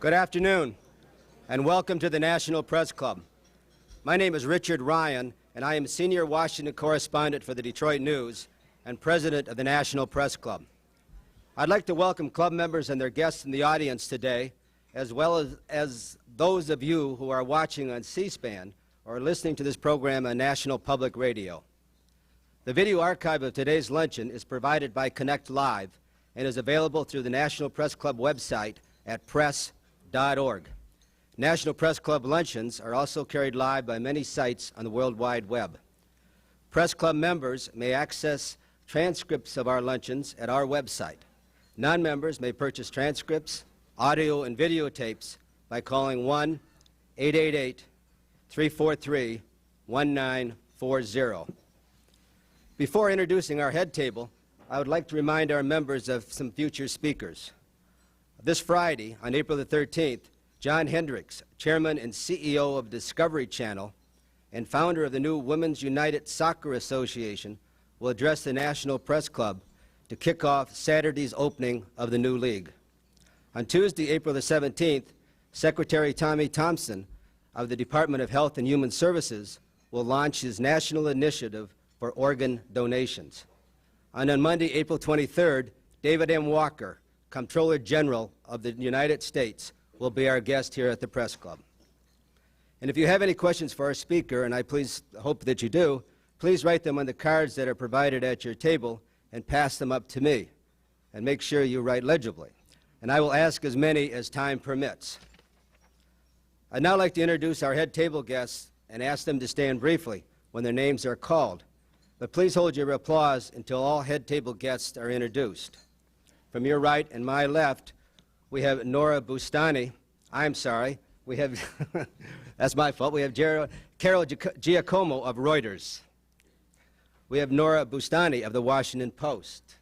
Good afternoon, and welcome to the National Press Club. My name is Richard Ryan, and I am Senior Washington Correspondent for the Detroit News and President of the National Press Club. I'd like to welcome club members and their guests in the audience today, as well as those of you who are watching on C-SPAN or listening to this program on National Public Radio. The video archive of today's luncheon is provided by Connect Live and is available through the National Press Club website at press.org. National Press Club luncheons are also carried live by many sites on the World Wide Web. Press Club members may access transcripts of our luncheons at our website. Non-members may purchase transcripts, audio, and videotapes by calling 1-888-343-1940. Before introducing our head table, I would like to remind our members of some future speakers. This Friday, on April the 13th, John Hendricks, Chairman and CEO of Discovery Channel and founder of the new Women's United Soccer Association, will address the National Press Club to kick off Saturday's opening of the new league. On Tuesday, April the 17th, Secretary Tommy Thompson of the Department of Health and Human Services will launch his national initiative for organ donations. And on Monday, April 23rd, David M. Walker, Comptroller General of the United States, will be our guest here at the Press Club. And if you have any questions for our speaker, and I hope that you do, please write them on the cards that are provided at your table and pass them up to me. And make sure you write legibly. And I will ask as many as time permits. I'd now like to introduce our head table guests and ask them to stand briefly when their names are called. But please hold your applause until all head table guests are introduced. From your right and my left, we have Nora Bustani. I'm sorry. We have, that's my fault. We have Carol Giacomo of Reuters. We have Nora Bustani of the Washington Post.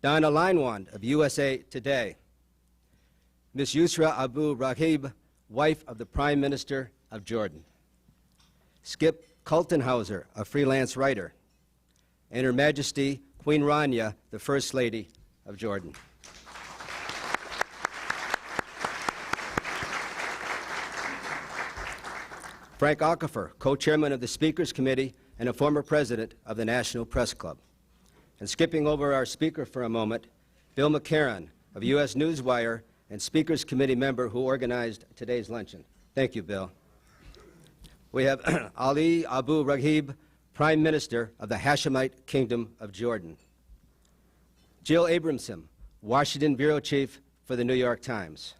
Donna Leinwand of USA Today. Ms. Yusra Abu Rahib, wife of the Prime Minister of Jordan. Skip Kaltenhauser, a freelance writer. And Her Majesty Queen Rania, the First Lady of Jordan. Frank Okafor, co-chairman of the Speakers Committee and a former president of the National Press Club. And skipping over our speaker for a moment, Bill McCarron of U.S. Newswire and Speakers Committee member who organized today's luncheon. Thank you, Bill. We have Ali Abu Rahib, Prime Minister of the Hashemite Kingdom of Jordan. Jill Abramson, Washington Bureau Chief for the New York Times.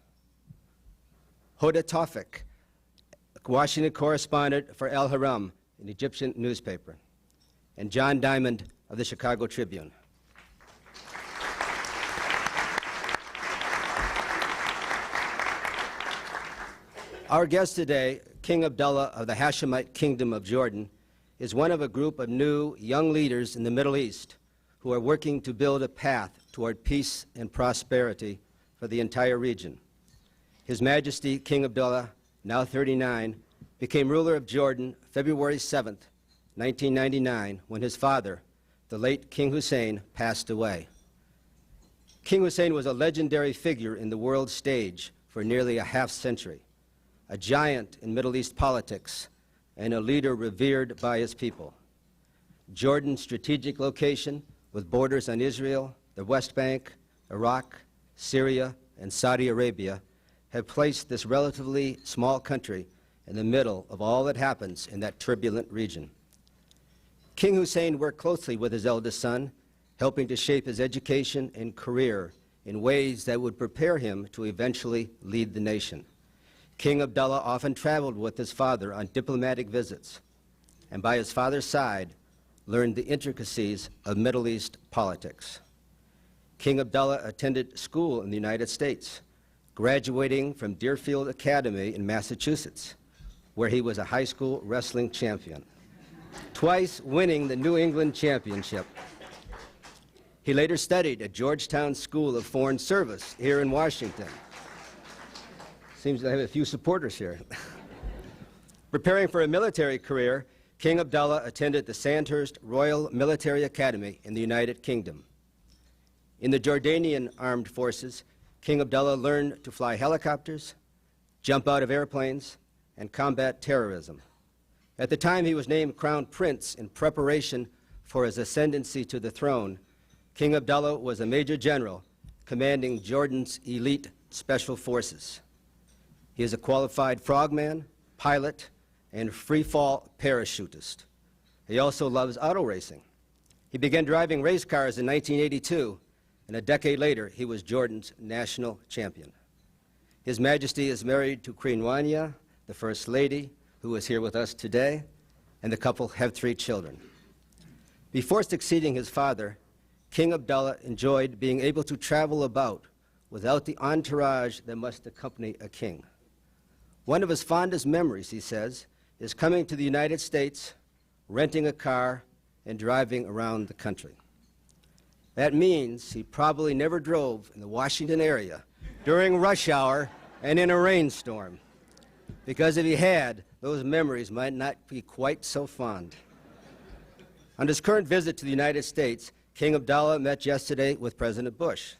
Hoda Tawfik, Washington Correspondent for El Haram, an Egyptian newspaper. And John Diamond of the Chicago Tribune. Our guest today, King Abdullah of the Hashemite Kingdom of Jordan, is one of a group of new young leaders in the Middle East who are working to build a path toward peace and prosperity for the entire region. His Majesty King Abdullah, now 39, became ruler of Jordan February 7th, 1999, when his father, the late King Hussein, passed away. King Hussein was a legendary figure in the world stage for nearly a half-century, a giant in Middle East politics, and a leader revered by his people. Jordan's strategic location, with borders on Israel, the West Bank, Iraq, Syria, and Saudi Arabia, have placed this relatively small country in the middle of all that happens in that turbulent region. King Hussein worked closely with his eldest son, helping to shape his education and career in ways that would prepare him to eventually lead the nation. King Abdullah often traveled with his father on diplomatic visits, and by his father's side, learned the intricacies of Middle East politics. King Abdullah attended school in the United States, graduating from Deerfield Academy in Massachusetts, where he was a high school wrestling champion, twice winning the New England Championship. He later studied at Georgetown School of Foreign Service here in Washington. Seems to have a few supporters here. Preparing for a military career, King Abdullah attended the Sandhurst Royal Military Academy in the United Kingdom. In the Jordanian Armed Forces, King Abdullah learned to fly helicopters, jump out of airplanes, and combat terrorism. At the time he was named Crown Prince in preparation for his ascendancy to the throne, King Abdullah was a major general commanding Jordan's elite special forces. He is a qualified frogman, pilot, and free-fall parachutist. He also loves auto racing. He began driving race cars in 1982, and a decade later, he was Jordan's national champion. His Majesty is married to Queen Rania, the First Lady, who is here with us today, and the couple have 3 children. Before succeeding his father, King Abdullah enjoyed being able to travel about without the entourage that must accompany a king. One of his fondest memories, he says, is coming to the United States, renting a car, and driving around the country. That means he probably never drove in the Washington area during rush hour and in a rainstorm, because if he had, those memories might not be quite so fond. On his current visit to the United States, King Abdullah met yesterday with President Bush,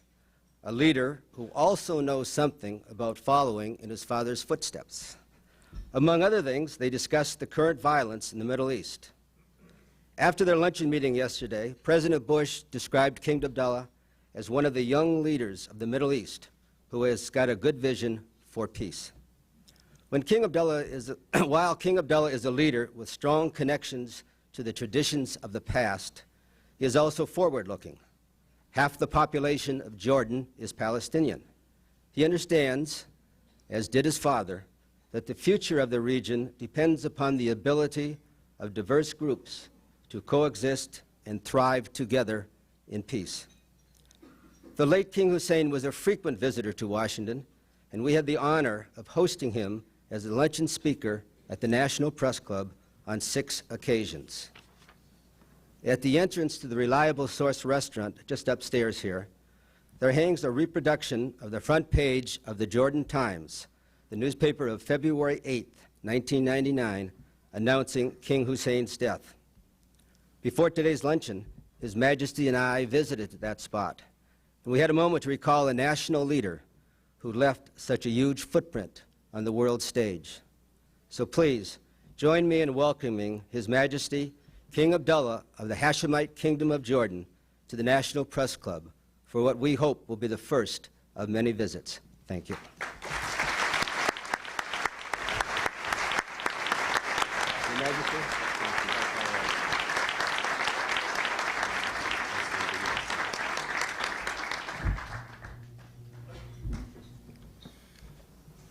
a leader who also knows something about following in his father's footsteps. Among other things, they discussed the current violence in the Middle East. After their luncheon meeting yesterday, President Bush described King Abdullah as one of the young leaders of the Middle East who has got a good vision for peace. While King Abdullah is a leader with strong connections to the traditions of the past, he is also forward-looking. Half the population of Jordan is Palestinian. He understands, as did his father, that the future of the region depends upon the ability of diverse groups to coexist and thrive together in peace. The late King Hussein was a frequent visitor to Washington, and we had the honor of hosting him as a luncheon speaker at the National Press Club on 6 occasions. At the entrance to the Reliable Source restaurant just upstairs here, there hangs a reproduction of the front page of the Jordan Times, the newspaper of February 8, 1999, announcing King Hussein's death. Before today's luncheon, His Majesty and I visited that spot, and we had a moment to recall a national leader who left such a huge footprint on the world stage. So please, join me in welcoming His Majesty, King Abdullah of the Hashemite Kingdom of Jordan, to the National Press Club for what we hope will be the first of many visits. Thank you. Your Majesty.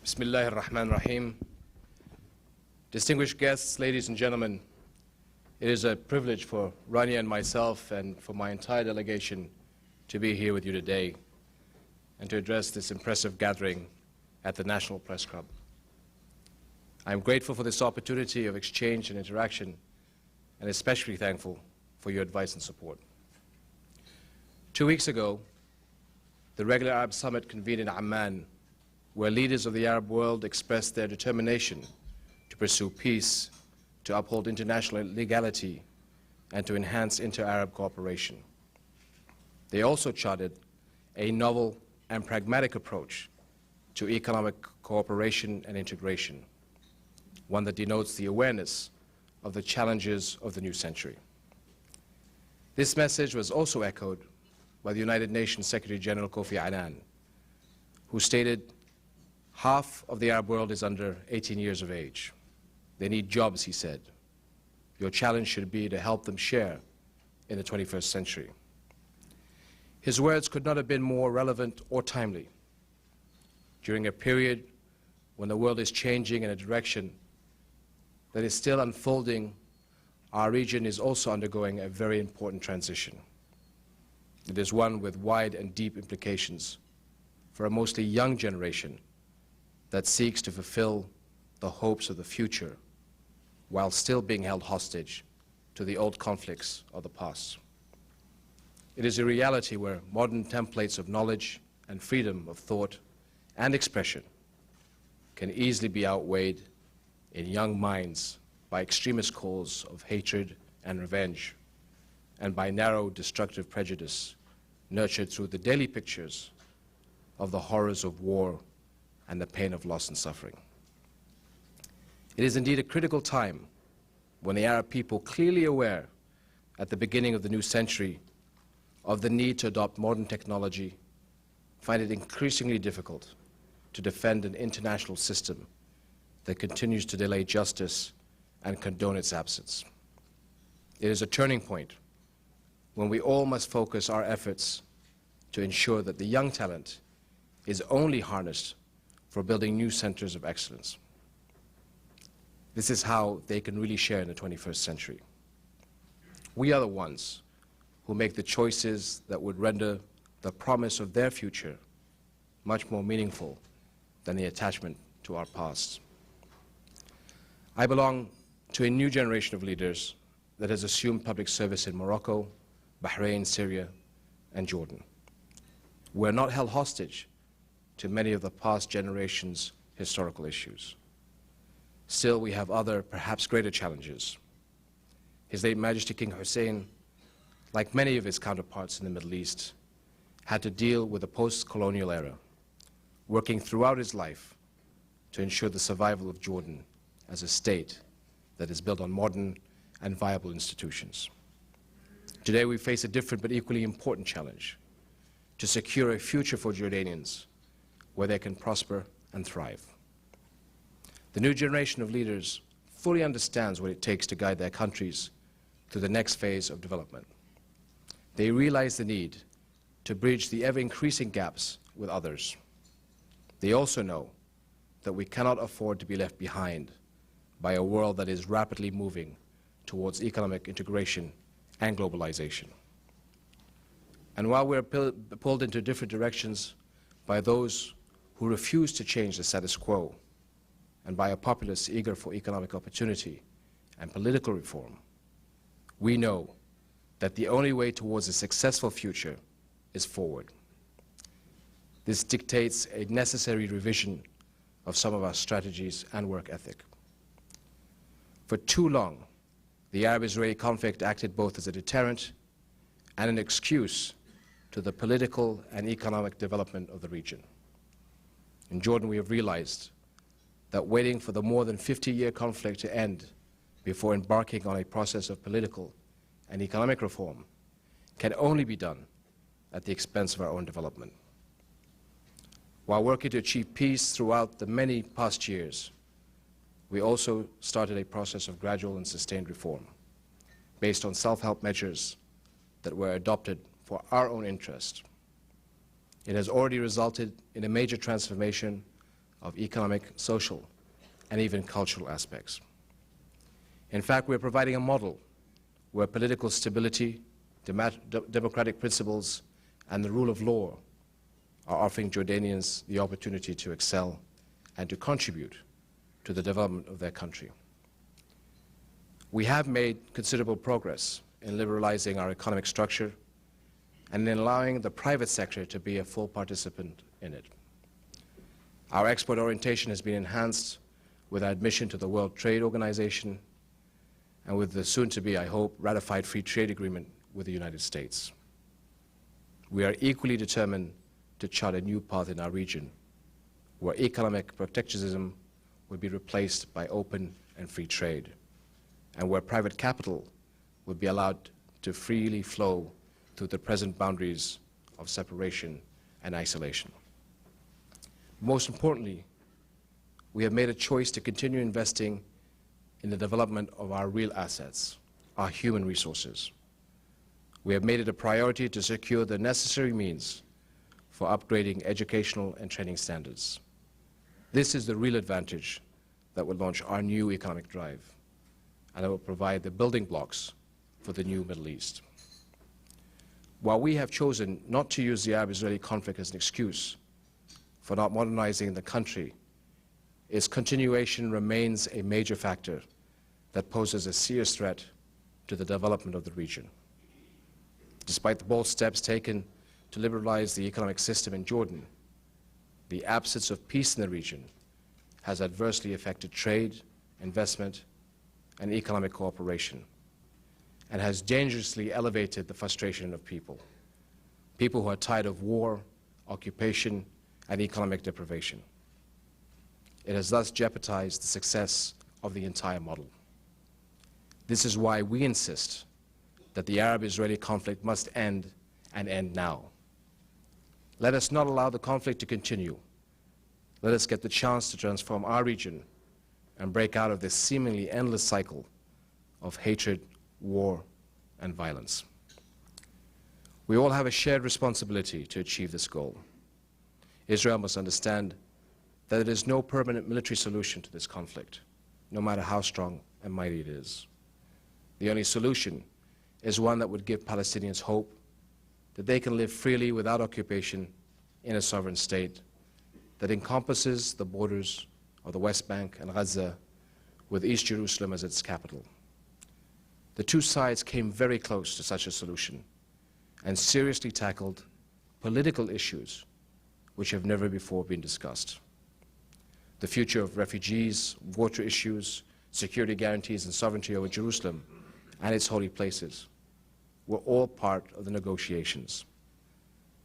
Bismillahir Rahmanir Rahim. Distinguished guests, ladies and gentlemen, it is a privilege for Rania and myself and for my entire delegation to be here with you today and to address this impressive gathering at the National Press Club. I am grateful for this opportunity of exchange and interaction, and especially thankful for your advice and support. 2 weeks ago, the regular Arab Summit convened in Amman, where leaders of the Arab world expressed their determination to pursue peace, to uphold international legality, and to enhance inter-Arab cooperation. They also charted a novel and pragmatic approach to economic cooperation and integration, one that denotes the awareness of the challenges of the new century. This message was also echoed by the United Nations Secretary General Kofi Annan, who stated, half of the Arab world is under 18 years of age. They need jobs, he said. Your challenge should be to help them share in the 21st century. His words could not have been more relevant or timely. During a period when the world is changing in a direction that is still unfolding, our region is also undergoing a very important transition. It is one with wide and deep implications for a mostly young generation that seeks to fulfill the hopes of the future while still being held hostage to the old conflicts of the past. It is a reality where modern templates of knowledge and freedom of thought and expression can easily be outweighed in young minds by extremist calls of hatred and revenge, and by narrow, destructive prejudice nurtured through the daily pictures of the horrors of war and the pain of loss and suffering. It is indeed a critical time when the Arab people, clearly aware at the beginning of the new century of the need to adopt modern technology, find it increasingly difficult to defend an international system that continues to delay justice and condone its absence. It is a turning point when we all must focus our efforts to ensure that the young talent is only harnessed for building new centers of excellence. This is how they can really share in the 21st century. We are the ones who make the choices that would render the promise of their future much more meaningful than the attachment to our past. I belong to a new generation of leaders that has assumed public service in Morocco, Bahrain, Syria, and Jordan. We're not held hostage to many of the past generations' historical issues. Still, we have other, perhaps greater challenges. His late Majesty King Hussein, like many of his counterparts in the Middle East, had to deal with the post-colonial era, working throughout his life to ensure the survival of Jordan as a state that is built on modern and viable institutions. Today we face a different but equally important challenge: to secure a future for Jordanians where they can prosper and thrive. The new generation of leaders fully understands what it takes to guide their countries through the next phase of development. They realize the need to bridge the ever-increasing gaps with others. They also know that we cannot afford to be left behind by a world that is rapidly moving towards economic integration and globalization. And while we're pulled into different directions by those who refuse to change the status quo, and by a populace eager for economic opportunity and political reform, we know that the only way towards a successful future is forward. This dictates a necessary revision of some of our strategies and work ethic. For too long, the Arab-Israeli conflict acted both as a deterrent and an excuse to the political and economic development of the region. In Jordan, we have realized that waiting for the more than 50-year conflict to end before embarking on a process of political and economic reform can only be done at the expense of our own development. While working to achieve peace throughout the many past years, we also started a process of gradual and sustained reform based on self-help measures that were adopted for our own interest. It has already resulted in a major transformation of economic, social, and even cultural aspects. In fact, we're providing a model where political stability, democratic principles, and the rule of law are offering Jordanians the opportunity to excel and to contribute to the development of their country. We have made considerable progress in liberalizing our economic structure and in allowing the private sector to be a full participant in it. Our export orientation has been enhanced with our admission to the World Trade Organization and with the soon-to-be, I hope, ratified free trade agreement with the United States. We are equally determined to chart a new path in our region where economic protectionism will be replaced by open and free trade, and where private capital will be allowed to freely flow through the present boundaries of separation and isolation. Most importantly, we have made a choice to continue investing in the development of our real assets, our human resources. We have made it a priority to secure the necessary means for upgrading educational and training standards. This is the real advantage that will launch our new economic drive, and it will provide the building blocks for the new Middle East. While we have chosen not to use the Arab-Israeli conflict as an excuse for not modernizing the country, its continuation remains a major factor that poses a serious threat to the development of the region. Despite the bold steps taken to liberalize the economic system in Jordan, the absence of peace in the region has adversely affected trade, investment, and economic cooperation, and has dangerously elevated the frustration of people who are tired of war, occupation, and economic deprivation. It has thus jeopardized the success of the entire model. This is why we insist that the Arab-Israeli conflict must end, and end now. Let us not allow the conflict to continue. Let us get the chance to transform our region and break out of this seemingly endless cycle of hatred, war, and violence. We all have a shared responsibility to achieve this goal. Israel must understand that there is no permanent military solution to this conflict, no matter how strong and mighty it is. The only solution is one that would give Palestinians hope that they can live freely without occupation in a sovereign state that encompasses the borders of the West Bank and Gaza, with East Jerusalem as its capital. The two sides came very close to such a solution and seriously tackled political issues which have never before been discussed. The future of refugees, water issues, security guarantees, and sovereignty over Jerusalem and its holy places were all part of the negotiations.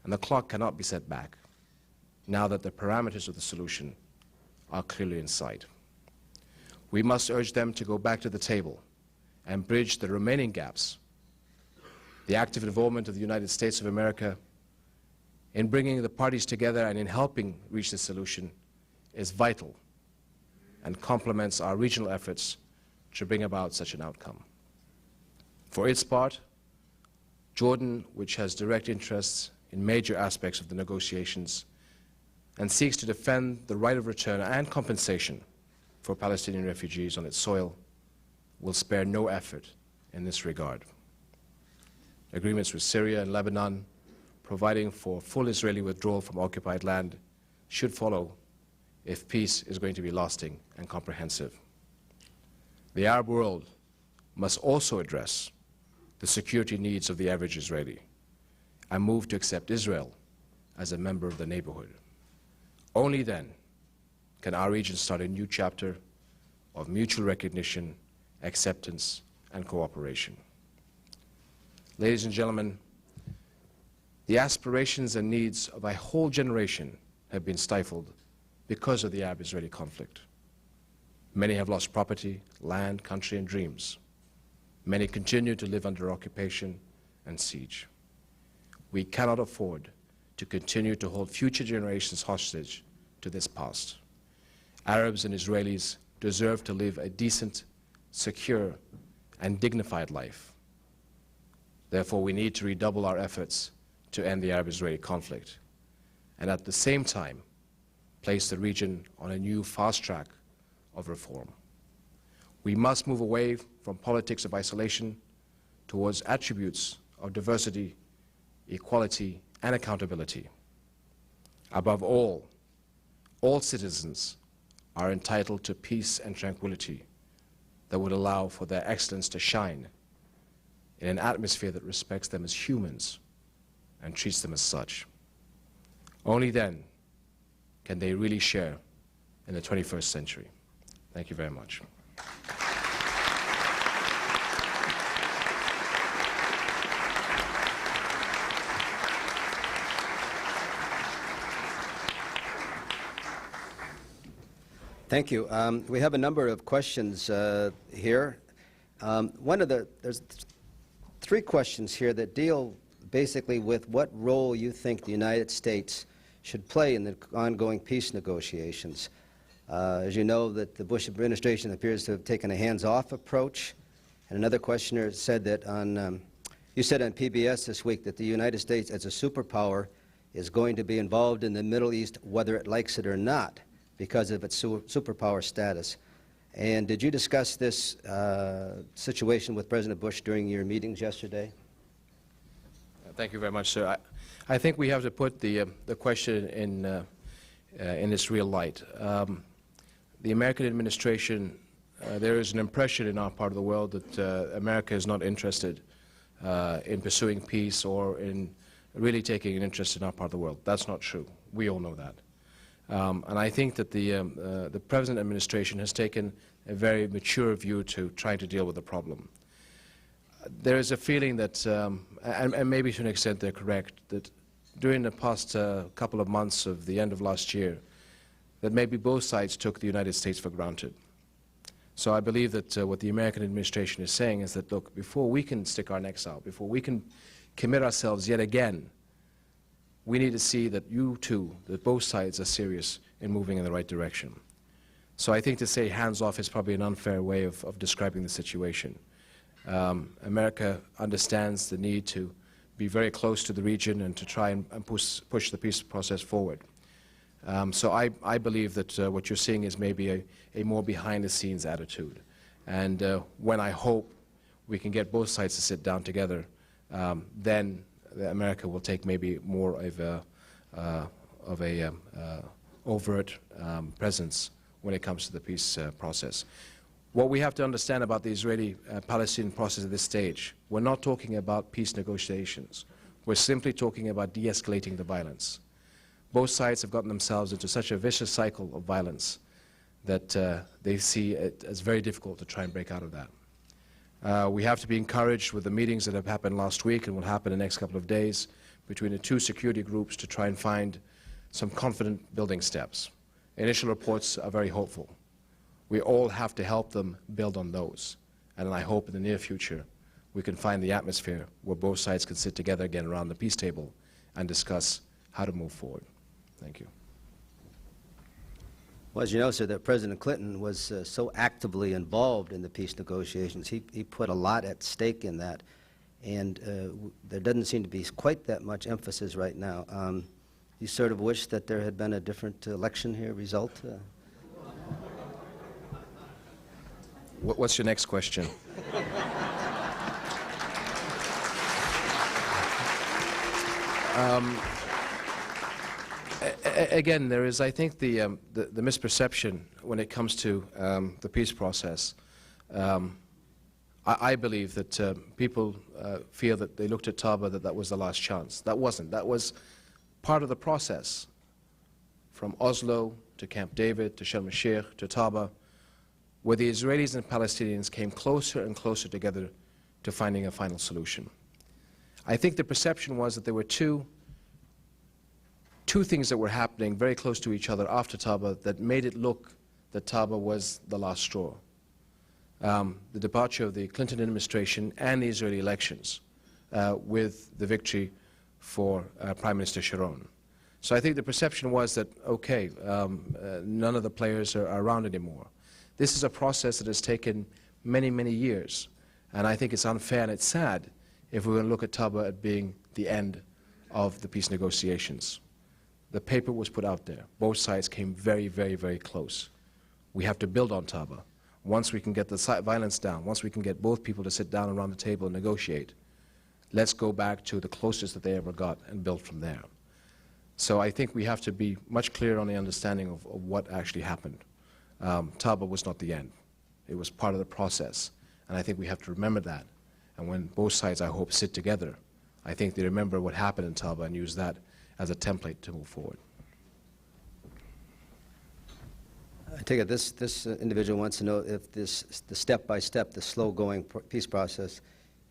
And the clock cannot be set back now that the parameters of the solution are clearly in sight. We must urge them to go back to the table and bridge the remaining gaps. The active involvement of the United States of America in bringing the parties together and in helping reach this solution is vital and complements our regional efforts to bring about such an outcome. For its part, Jordan, which has direct interests in major aspects of the negotiations and seeks to defend the right of return and compensation for Palestinian refugees on its soil, will spare no effort in this regard. Agreements with Syria and Lebanon, providing for full Israeli withdrawal from occupied land, should follow if peace is going to be lasting and comprehensive. The Arab world must also address the security needs of the average Israeli and move to accept Israel as a member of the neighborhood. Only then can our region start a new chapter of mutual recognition, acceptance, and cooperation. Ladies and gentlemen, the aspirations and needs of a whole generation have been stifled because of the Arab-Israeli conflict. Many have lost property, land, country, and dreams. Many continue to live under occupation and siege. We cannot afford to continue to hold future generations hostage to this past. Arabs and Israelis deserve to live a decent, secure, and dignified life. Therefore, we need to redouble our efforts to end the Arab-Israeli conflict, and at the same time, place the region on a new fast track of reform. We must move away from politics of isolation towards attributes of diversity, equality, and accountability. Above all citizens are entitled to peace and tranquility that would allow for their excellence to shine in an atmosphere that respects them as humans and treats them as such. Only then can they really share in the 21st century. Thank you very much. Thank you. We have a number of questions here. There's three questions here that deal basically with what role you think the United States should play in the ongoing peace negotiations. As you know, that the Bush administration appears to have taken a hands-off approach. And another questioner said that you said on PBS this week that the United States as a superpower is going to be involved in the Middle East whether it likes it or not, because of its superpower status. And did you discuss this situation with President Bush during your meetings yesterday? Thank you very much, sir. I think we have to put the question in its real light. The American administration, there is an impression in our part of the world that America is not interested in pursuing peace or in really taking an interest in our part of the world. That's not true. We all know that. And I think that the present administration has taken a very mature view to trying to deal with the problem. There is a feeling that, and maybe to an extent they're correct, that during the past couple of months of the end of last year that maybe both sides took the United States for granted. So I believe that what the American administration is saying is that, look, before we can stick our necks out, before we can commit ourselves yet again, we need to see that you too, that both sides are serious in moving in the right direction. So I think to say hands off is probably an unfair way of describing the situation. America understands the need to be very close to the region and to try and push the peace process forward. So I believe that what you're seeing is maybe a more behind-the-scenes attitude. And when I hope we can get both sides to sit down together, then America will take maybe more of a overt presence when it comes to the peace process. What we have to understand about the Israeli-Palestinian process at this stage, we're not talking about peace negotiations. We're simply talking about de-escalating the violence. Both sides have gotten themselves into such a vicious cycle of violence that they see it as very difficult to try and break out of that. We have to be encouraged with the meetings that have happened last week and will happen in the next couple of days between the two security groups to try and find some confident building steps. Initial reports are very hopeful. We all have to help them build on those. And I hope in the near future we can find the atmosphere where both sides can sit together again around the peace table and discuss how to move forward. Thank you. Well, as you know, sir, that President Clinton was so actively involved in the peace negotiations. He put a lot at stake in that. And there doesn't seem to be quite that much emphasis right now. You sort of wish that there had been a different election here result? What's your next question? Again, there is, I think, the misperception when it comes to the peace process. I believe that people feel that they looked at Taba, that was the last chance. That wasn't. That was part of the process. From Oslo to Camp David to Sharm el-Sheikh to Taba, where the Israelis and Palestinians came closer and closer together to finding a final solution. I think the perception was that there were two things that were happening very close to each other after Taba that made it look that Taba was the last straw. The departure of the Clinton administration and the Israeli elections with the victory for Prime Minister Sharon. So I think the perception was that, okay, none of the players are around anymore. This is a process that has taken many, many years. And I think it's unfair and it's sad if we're going to look at Taba as being the end of the peace negotiations. The paper was put out there. Both sides came very, very, very close. We have to build on Taba. Once we can get the violence down, once we can get both people to sit down around the table and negotiate, let's go back to the closest that they ever got and build from there. So I think we have to be much clearer on the understanding of what actually happened. Taba was not the end. It was part of the process. And I think we have to remember that. And when both sides, I hope, sit together, I think they remember what happened in Taba and use that as a template to move forward. I take it this individual wants to know if the step-by-step, the slow-going peace process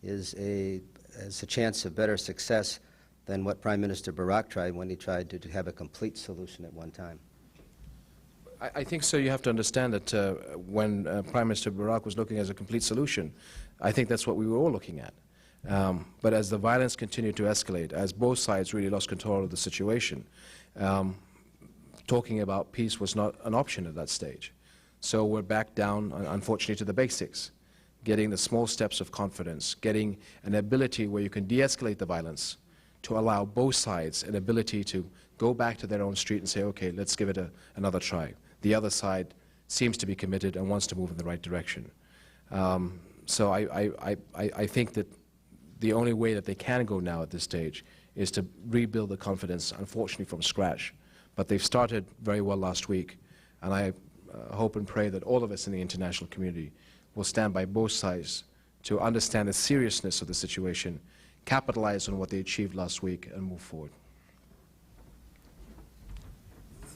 has a chance of better success than what Prime Minister Barak tried when he tried to have a complete solution at one time. I think so. You have to understand that when Prime Minister Barak was looking at a complete solution, I think that's what we were all looking at. But as the violence continued to escalate, as both sides really lost control of the situation, talking about peace was not an option at that stage. So we're back down, unfortunately, to the basics, getting the small steps of confidence, getting an ability where you can de-escalate the violence to allow both sides an ability to go back to their own street and say, okay, let's give it another try. The other side seems to be committed and wants to move in the right direction. So I think that the only way that they can go now at this stage is to rebuild the confidence, unfortunately from scratch. But they've started very well last week, and I hope and pray that all of us in the international community will stand by both sides to understand the seriousness of the situation, capitalize on what they achieved last week, and move forward.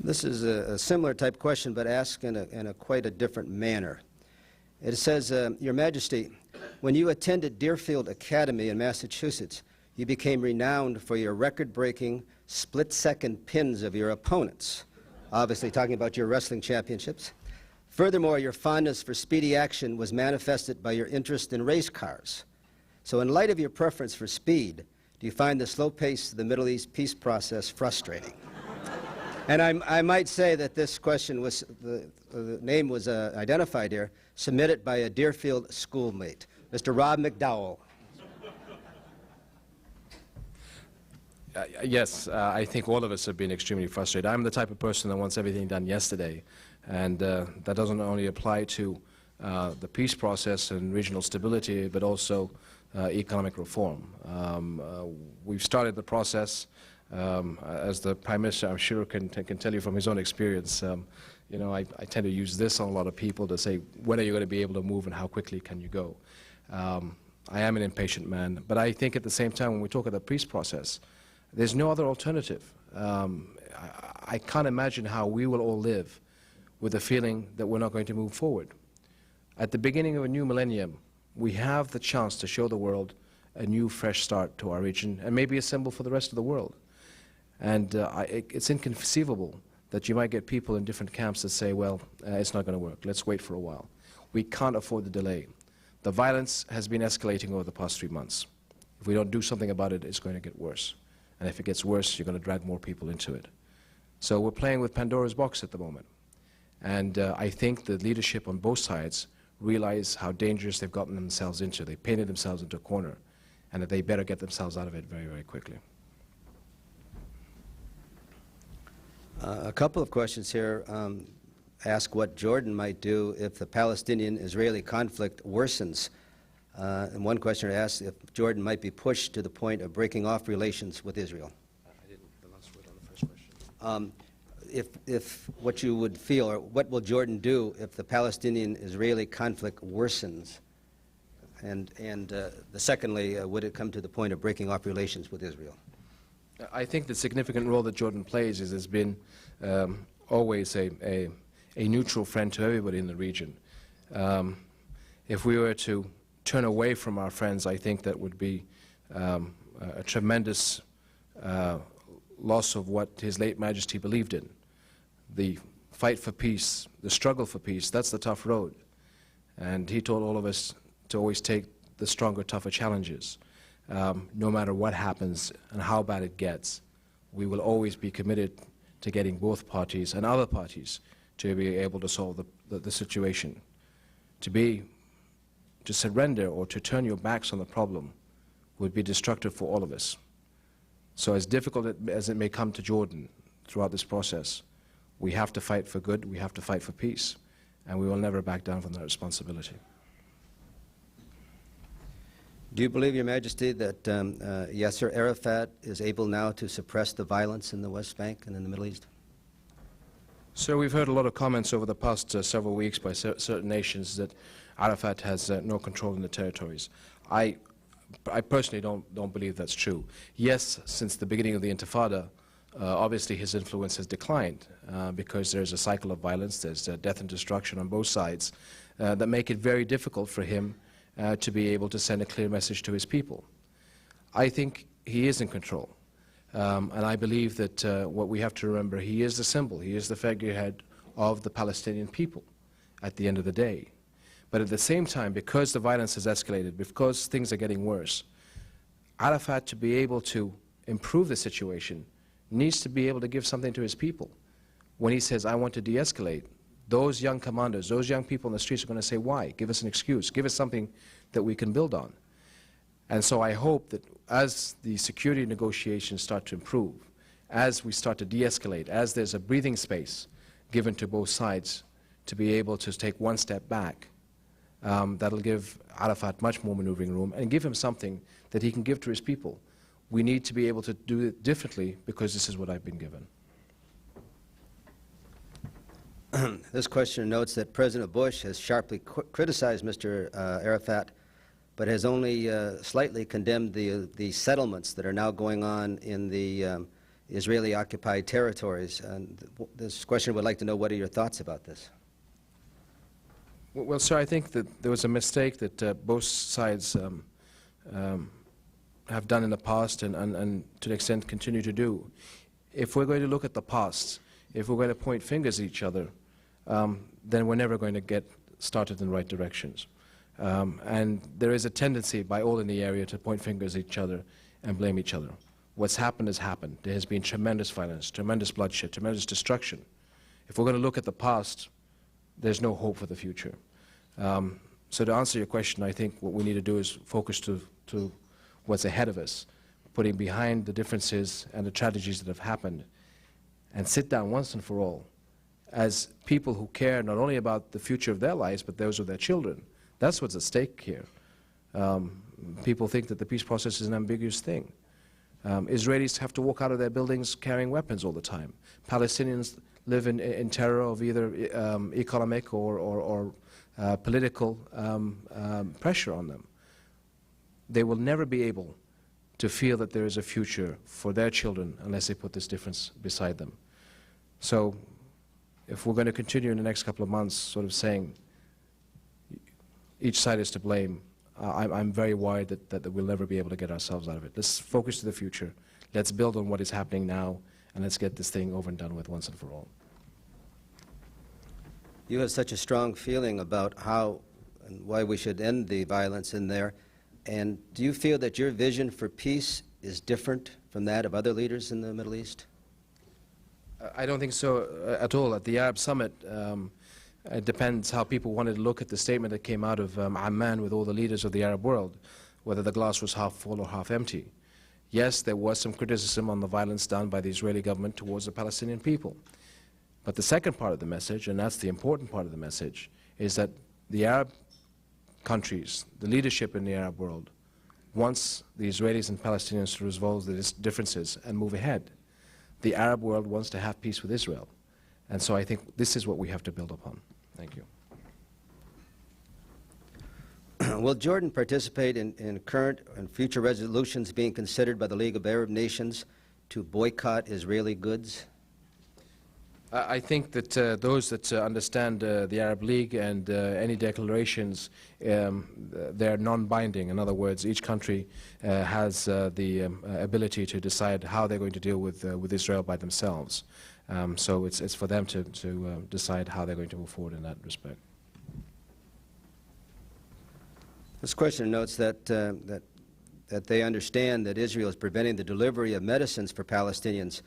This is a similar type question, but asked in a quite a different manner. It says, Your Majesty, when you attended Deerfield Academy in Massachusetts, you became renowned for your record-breaking, split-second pins of your opponents, obviously talking about your wrestling championships. Furthermore, your fondness for speedy action was manifested by your interest in race cars. So in light of your preference for speed, do you find the slow pace of the Middle East peace process frustrating? And I might say that this question was, the name was identified here, submitted by a Deerfield schoolmate, Mr. Rob McDowell. Yes, I think all of us have been extremely frustrated. I'm the type of person that wants everything done yesterday, and that doesn't only apply to the peace process and regional stability, but also economic reform. We've started the process. As the Prime Minister, I'm sure, can tell you from his own experience, you know, I tend to use this on a lot of people to say, when are you going to be able to move and how quickly can you go? I am an impatient man, but I think at the same time, when we talk about the peace process, there's no other alternative. I can't imagine how we will all live with the feeling that we're not going to move forward. At the beginning of a new millennium, we have the chance to show the world a new, fresh start to our region, and maybe a symbol for the rest of the world. And it's inconceivable that you might get people in different camps that say, well, it's not going to work. Let's wait for a while. We can't afford the delay. The violence has been escalating over the past 3 months. If we don't do something about it, it's going to get worse. And if it gets worse, you're going to drag more people into it. So we're playing with Pandora's box at the moment. And I think the leadership on both sides realize how dangerous they've gotten themselves into. They painted themselves into a corner, and that they better get themselves out of it very, very quickly. A couple of questions here ask what Jordan might do if the Palestinian-Israeli conflict worsens. And one questioner asks if Jordan might be pushed to the point of breaking off relations with Israel. I didn't get the last word on the first question. If what you would feel, or what will Jordan do if the Palestinian-Israeli conflict worsens? And secondly, would it come to the point of breaking off relations with Israel? I think the significant role that Jordan plays has been always a neutral friend to everybody in the region. If we were to turn away from our friends, I think that would be a tremendous loss of what His late Majesty believed in. The fight for peace, the struggle for peace, that's the tough road. And he told all of us to always take the stronger, tougher challenges. No matter what happens and how bad it gets, we will always be committed to getting both parties and other parties to be able to solve the situation. To surrender or to turn your backs on the problem would be destructive for all of us. So as difficult as it may come to Jordan throughout this process, we have to fight for good, we have to fight for peace, and we will never back down from that responsibility. Do you believe, Your Majesty, that Yasser Arafat is able now to suppress the violence in the West Bank and in the Middle East? Sir, we've heard a lot of comments over the past several weeks by certain nations that Arafat has no control in the territories. I personally don't believe that's true. Yes, since the beginning of the Intifada, obviously his influence has declined because there's a cycle of violence, there's death and destruction on both sides that make it very difficult for him to be able to send a clear message to his people. I think he is in control. And I believe that what we have to remember, he is the symbol, he is the figurehead of the Palestinian people at the end of the day. But at the same time, because the violence has escalated, because things are getting worse, Arafat, to be able to improve the situation, needs to be able to give something to his people. When he says, I want to de-escalate, those young commanders, those young people in the streets are going to say, why? Give us an excuse. Give us something that we can build on. And so I hope that as the security negotiations start to improve, as we start to de-escalate, as there's a breathing space given to both sides to be able to take one step back, that'll give Arafat much more maneuvering room and give him something that he can give to his people. We need to be able to do it differently because this is what I've been given. This questioner notes that President Bush has sharply criticized Mr. Arafat, but has only slightly condemned the settlements that are now going on in the Israeli-occupied territories. And this questioner would like to know what are your thoughts about this? Well, sir, I think that there was a mistake that both sides have done in the past and to an extent continue to do. If we're going to look at the past, if we're going to point fingers at each other, then we're never going to get started in the right directions. And there is a tendency by all in the area to point fingers at each other and blame each other. What's happened has happened. There has been tremendous violence, tremendous bloodshed, tremendous destruction. If we're going to look at the past, there's no hope for the future. So to answer your question, I think what we need to do is focus to what's ahead of us, putting behind the differences and the tragedies that have happened, and sit down once and for all as people who care not only about the future of their lives, but those of their children. That's what's at stake here. People think that the peace process is an ambiguous thing. Israelis have to walk out of their buildings carrying weapons all the time. Palestinians live in terror of either economic or political pressure on them. They will never be able to feel that there is a future for their children unless they put this difference beside them. So if we're going to continue in the next couple of months sort of saying each side is to blame, I'm very worried that we'll never be able to get ourselves out of it. Let's focus to the future. Let's build on what is happening now, and let's get this thing over and done with once and for all. You have such a strong feeling about how and why we should end the violence in there. And do you feel that your vision for peace is different from that of other leaders in the Middle East? I don't think so at all. At the Arab Summit, it depends how people wanted to look at the statement that came out of Amman with all the leaders of the Arab world, whether the glass was half full or half empty. Yes, there was some criticism on the violence done by the Israeli government towards the Palestinian people. But the second part of the message, and that's the important part of the message, is that the Arab countries, the leadership in the Arab world, wants the Israelis and Palestinians to resolve the differences and move ahead. The Arab world wants to have peace with Israel. And so I think this is what we have to build upon. Thank you. Will Jordan participate in current and future resolutions being considered by the League of Arab Nations to boycott Israeli goods? I think that those that understand the Arab League and any declarations, they're non-binding. In other words, each country has the ability to decide how they're going to deal with Israel by themselves. So it's for them to decide how they're going to move forward in that respect. This question notes that they understand that Israel is preventing the delivery of medicines for Palestinians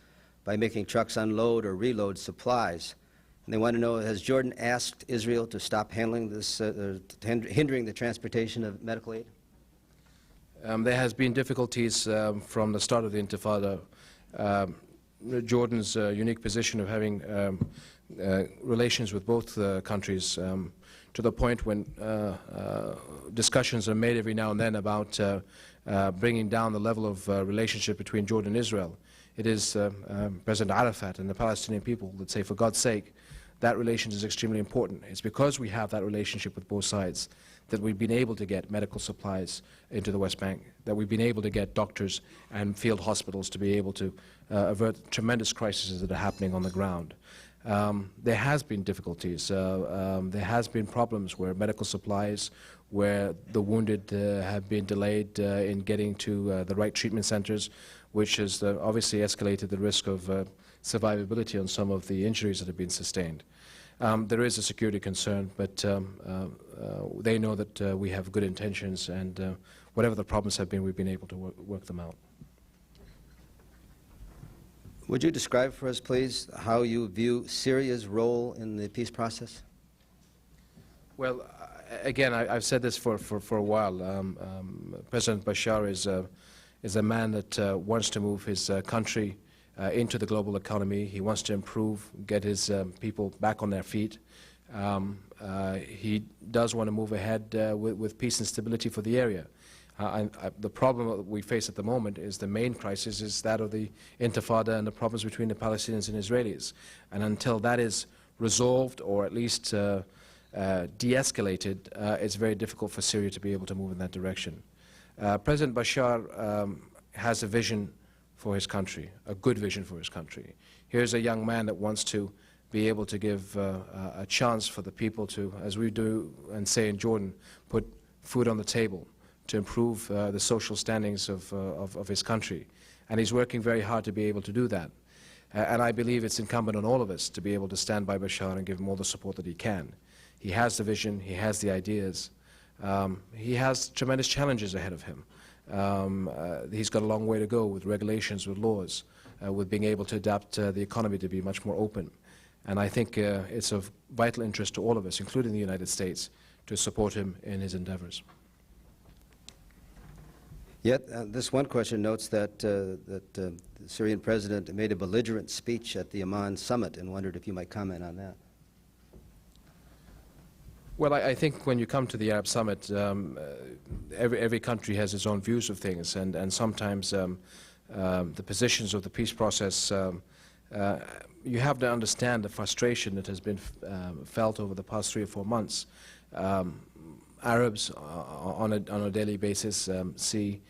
by making trucks unload or reload supplies. And they want to know, has Jordan asked Israel to stop handling this, hindering the transportation of medical aid? There has been difficulties from the start of the Intifada. Jordan's unique position of having relations with both countries to the point when discussions are made every now and then about bringing down the level of relationship between Jordan and Israel. It is President Arafat and the Palestinian people that say, for God's sake, that relation is extremely important. It's because we have that relationship with both sides that we've been able to get medical supplies into the West Bank, that we've been able to get doctors and field hospitals to be able to avert tremendous crises that are happening on the ground. There has been difficulties. There has been problems where medical supplies, where the wounded have been delayed in getting to the right treatment centers, which has obviously escalated the risk of survivability on some of the injuries that have been sustained. There is a security concern, but they know that we have good intentions, and whatever the problems have been, we've been able to work them out. Would you describe for us, please, how you view Syria's role in the peace process? Well, again, I've said this for a while. President Bashar is a man that wants to move his country into the global economy. He wants to improve, get his people back on their feet. He does want to move ahead with peace and stability for the area. The problem that we face at the moment is the main crisis is that of the Intifada and the problems between the Palestinians and Israelis. And until that is resolved or at least de-escalated, it's very difficult for Syria to be able to move in that direction. President Bashar has a vision for his country, a good vision for his country. Here's a young man that wants to be able to give a chance for the people to, as we do and say in Jordan, put food on the table, to improve the social standings of his country. And he's working very hard to be able to do that. And I believe it's incumbent on all of us to be able to stand by Bashar and give him all the support that he can. He has the vision, he has the ideas, he has tremendous challenges ahead of him. He's got a long way to go with regulations, with laws, with being able to adapt the economy to be much more open. And I think it's of vital interest to all of us, including the United States, to support him in his endeavors. Yet, this one question notes that, the Syrian president made a belligerent speech at the Amman summit and wondered if you might comment on that. Well, I think when you come to the Arab Summit, every country has its own views of things, and sometimes the positions of the peace process, you have to understand the frustration that has been felt over the past 3 or 4 months. Arabs on a daily basis see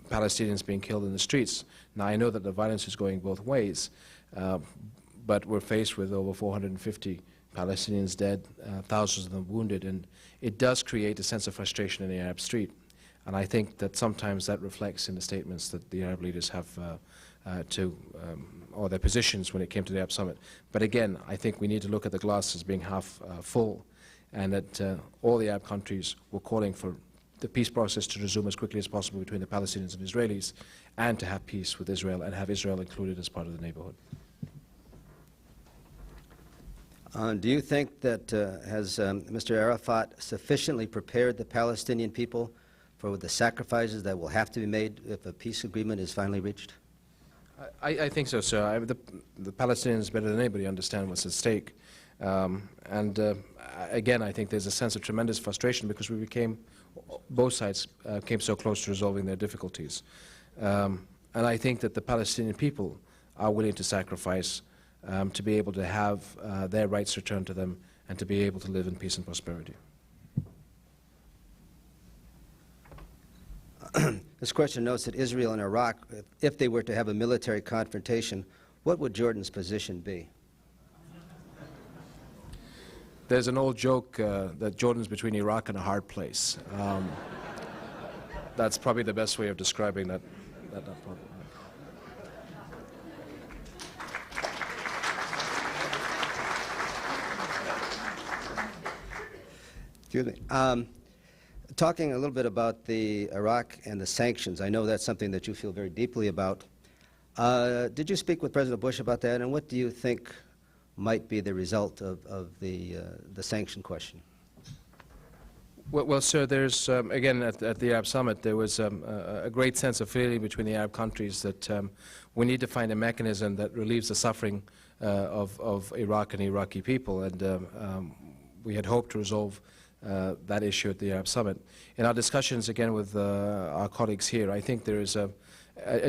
Palestinians being killed in the streets. Now, I know that the violence is going both ways, but we're faced with over 450 Palestinians dead, thousands of them wounded, and it does create a sense of frustration in the Arab street. And I think that sometimes that reflects in the statements that the Arab leaders have or their positions when it came to the Arab Summit. But again, I think we need to look at the glass as being half full, and that all the Arab countries were calling for the peace process to resume as quickly as possible between the Palestinians and Israelis, and to have peace with Israel and have Israel included as part of the neighborhood. Do you think that has Mr. Arafat sufficiently prepared the Palestinian people for the sacrifices that will have to be made if a peace agreement is finally reached? I think so, sir. The Palestinians better than anybody understand what's at stake. Again, I think there's a sense of tremendous frustration because both sides came so close to resolving their difficulties. And I think that the Palestinian people are willing to sacrifice to be able to have their rights returned to them and to be able to live in peace and prosperity. This question notes that Israel and Iraq, if they were to have a military confrontation, what would Jordan's position be? There's an old joke that Jordan's between Iraq and a hard place. That's probably the best way of describing that problem. Excuse me. Talking a little bit about the Iraq and the sanctions, I know that's something that you feel very deeply about. Did you speak with President Bush about that, and what do you think might be the result of the sanction question? Well, sir, there's, again, at the Arab Summit, there was a great sense of feeling between the Arab countries that we need to find a mechanism that relieves the suffering of Iraq and Iraqi people, and we had hoped to resolve that issue at the Arab Summit. In our discussions, again, with our colleagues here, I think there is a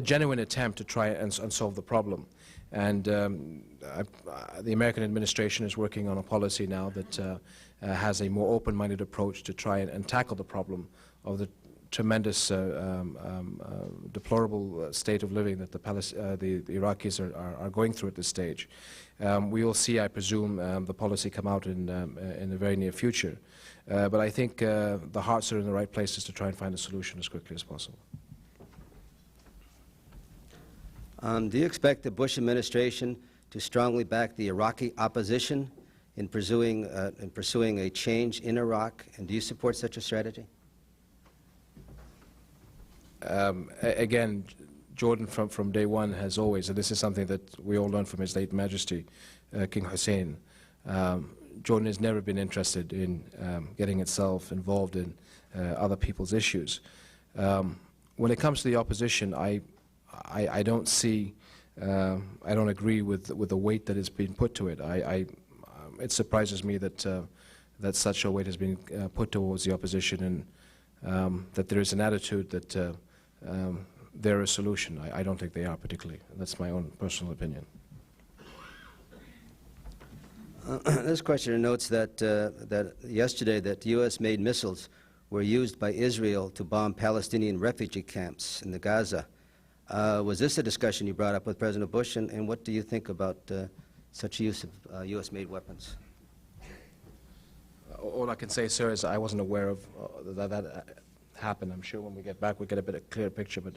genuine attempt to try and solve the problem. And the American administration is working on a policy now that has a more open-minded approach to try and tackle the problem of the tremendous deplorable state of living that the Iraqis are going through at this stage. We will see, I presume, the policy come out in the very near future. But I think the hearts are in the right places to try and find a solution as quickly as possible. Do you expect the Bush administration to strongly back the Iraqi opposition in pursuing a change in Iraq, and do you support such a strategy? Again, Jordan from day one has always, and this is something that we all learned from His late Majesty, King Hussein, Jordan has never been interested in getting itself involved in other people's issues. When it comes to the opposition, I don't see, I don't agree with the weight that is being put to it. It surprises me that that such a weight has been put towards the opposition, and that there is an attitude that they're a solution. I don't think they are particularly. That's my own personal opinion. This questioner notes that yesterday that U.S.-made missiles were used by Israel to bomb Palestinian refugee camps in the Gaza. Was this a discussion you brought up with President Bush, and what do you think about such use of U.S.-made weapons? All I can say, sir, is I wasn't aware of that happened. I'm sure when we get back, we'll get a bit of clearer picture, but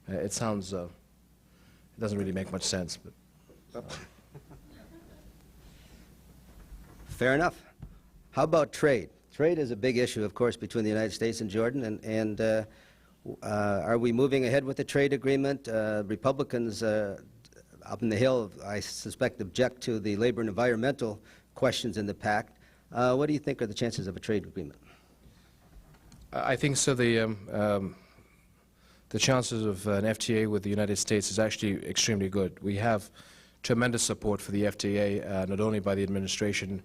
it sounds, it doesn't really make much sense. But, Fair enough. How about trade? Trade is a big issue, of course, between the United States and Jordan, and are we moving ahead with the trade agreement? Republicans up in the Hill, I suspect, object to the labor and environmental questions in the pact. What do you think are the chances of a trade agreement? I think so. The chances of an FTA with the United States is actually extremely good. We have tremendous support for the FTA, not only by the administration,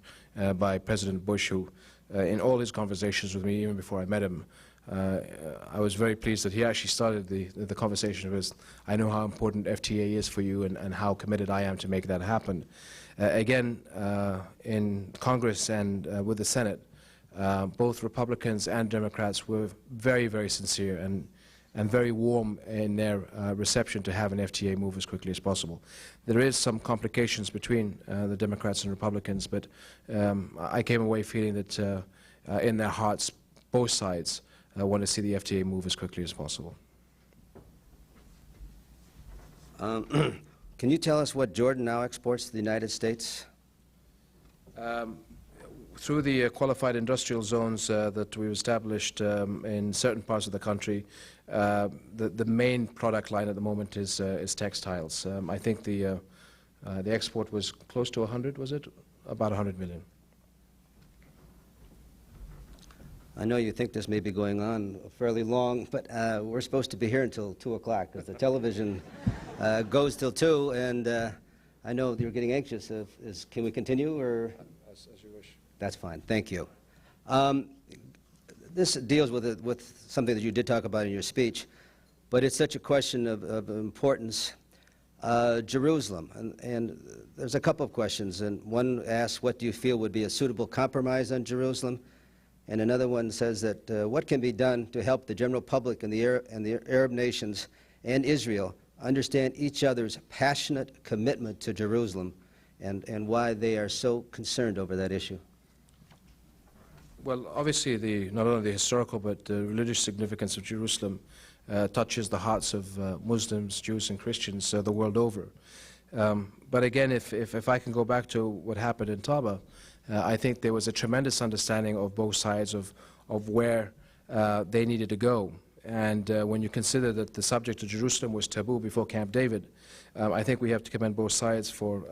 by President Bush, who, in all his conversations with me, even before I met him, I was very pleased that he actually started the conversation with, I know how important FTA is for you and how committed I am to make that happen. Again, in Congress and with the Senate, both Republicans and Democrats were very, very sincere and very warm in their reception to have an FTA move as quickly as possible. There is some complications between the Democrats and Republicans, but I came away feeling that in their hearts, both sides want to see the FTA move as quickly as possible. Can you tell us what Jordan now exports to the United States? Through the qualified industrial zones that we've established in certain parts of the country, the main product line at the moment is textiles. I think the export was close to 100, was it? About 100 million. I know you think this may be going on fairly long, but we're supposed to be here until 2 o'clock because the television goes till 2, and I know you're getting anxious. Can we continue, or? As you wish. That's fine. Thank you. This deals with something that you did talk about in your speech, but it's such a question of importance. Jerusalem, and there's a couple of questions, and one asks, what do you feel would be a suitable compromise on Jerusalem? And another one says that what can be done to help the general public and the Arab nations and Israel understand each other's passionate commitment to Jerusalem and why they are so concerned over that issue? Well, obviously, not only the historical but the religious significance of Jerusalem touches the hearts of Muslims, Jews, and Christians the world over. But again, if I can go back to what happened in Taba, I think there was a tremendous understanding of both sides of where they needed to go. And when you consider that the subject of Jerusalem was taboo before Camp David, I think we have to commend both sides for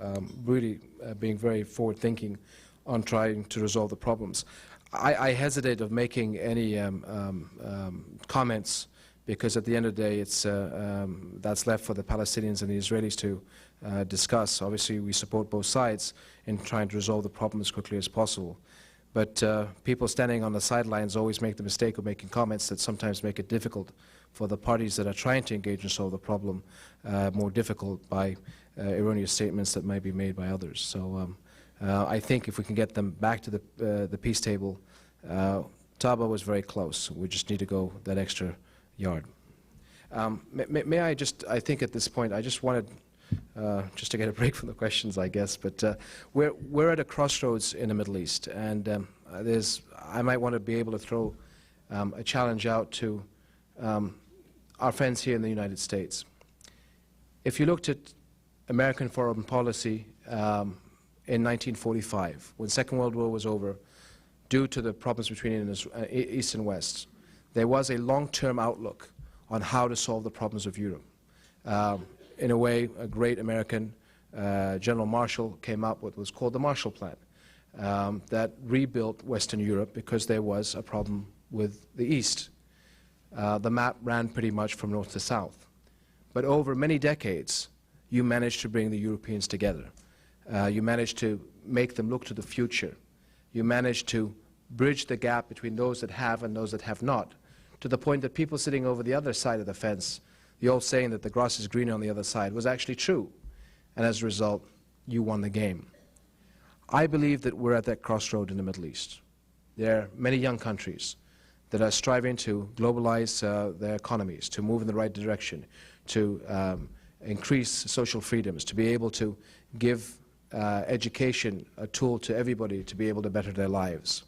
really being very forward-thinking on trying to resolve the problems. I hesitate of making any comments because at the end of the day, that's left for the Palestinians and the Israelis to discuss. Obviously, we support both sides in trying to resolve the problem as quickly as possible. But people standing on the sidelines always make the mistake of making comments that sometimes make it difficult for the parties that are trying to engage and solve the problem, more difficult by erroneous statements that might be made by others. So I think if we can get them back to the peace table, Taba was very close. We just need to go that extra yard. May I think at this point, I just wanted, just to get a break from the questions, I guess, but we're at a crossroads in the Middle East, and I might want to be able to throw a challenge out to our friends here in the United States. If you looked at American foreign policy in 1945, when the Second World War was over, due to the problems between East and West, there was a long-term outlook on how to solve the problems of Europe. In a way, a great American, General Marshall, came up with what was called the Marshall Plan, that rebuilt Western Europe because there was a problem with the East. The map ran pretty much from north to south. But over many decades, you managed to bring the Europeans together. You managed to make them look to the future. You managed to bridge the gap between those that have and those that have not, to the point that people sitting over the other side of the fence, the old saying that the grass is greener on the other side, was actually true. And as a result, you won the game. I believe that we're at that crossroad in the Middle East. There are many young countries that are striving to globalize their economies, to move in the right direction, to increase social freedoms, to be able to give education a tool to everybody to be able to better their lives.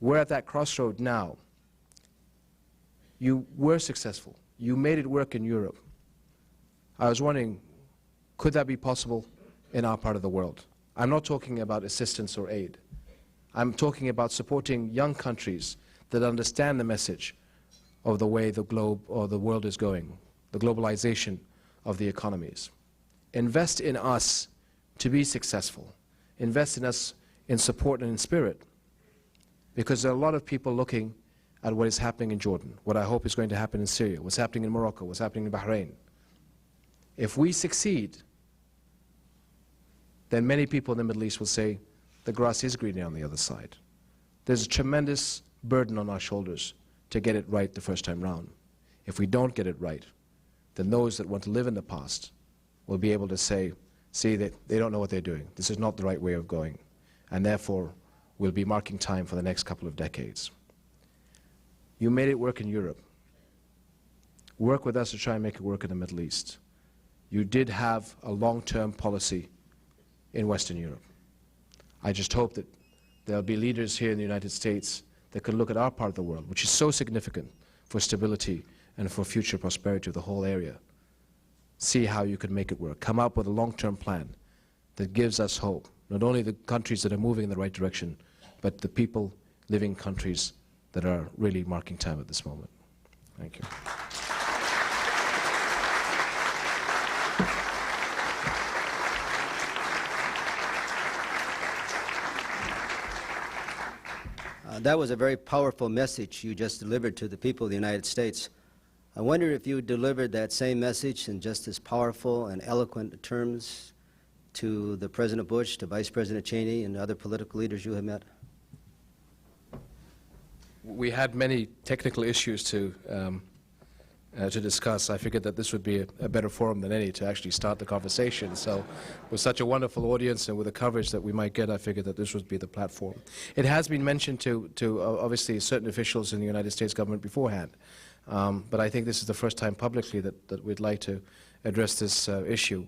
We're at that crossroad now. You were successful. You made it work in Europe. I was wondering, could that be possible in our part of the world? I'm not talking about assistance or aid. I'm talking about supporting young countries that understand the message of the way the globe or the world is going, the globalization of the economies. Invest in us to be successful. Invest in us in support and in spirit. Because there are a lot of people looking at what is happening in Jordan, what I hope is going to happen in Syria, what's happening in Morocco, what's happening in Bahrain. If we succeed, then many people in the Middle East will say, the grass is greener on the other side. There's a tremendous burden on our shoulders to get it right the first time round. If we don't get it right, then those that want to live in the past will be able to say, see, that they don't know what they're doing. This is not the right way of going. And therefore, we'll be marking time for the next couple of decades. You made it work in Europe. Work with us to try and make it work in the Middle East. You did have a long-term policy in Western Europe. I just hope that there'll be leaders here in the United States that can look at our part of the world, which is so significant for stability and for future prosperity of the whole area. See how you can make it work. Come up with a long-term plan that gives us hope. Not only the countries that are moving in the right direction, but the people living in countries that are really marking time at this moment. Thank you. That was a very powerful message you just delivered to the people of the United States. I wonder if you delivered that same message in just as powerful and eloquent terms to the President Bush, to Vice President Cheney, and other political leaders you have met. We had many technical issues to discuss. I figured that this would be a better forum than any to actually start the conversation. So with such a wonderful audience and with the coverage that we might get, I figured that this would be the platform. It has been mentioned to obviously certain officials in the United States government beforehand. But I think this is the first time publicly that we'd like to address this issue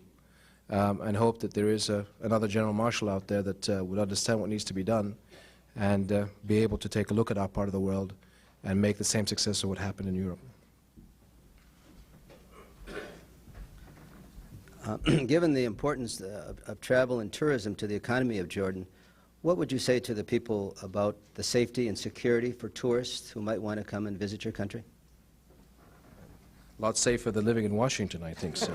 and hope that there is another General Marshal out there that would understand what needs to be done and be able to take a look at our part of the world and make the same success of what happened in Europe. Given the importance of travel and tourism to the economy of Jordan, what would you say to the people about the safety and security for tourists who might want to come and visit your country? A lot safer than living in Washington, I think so.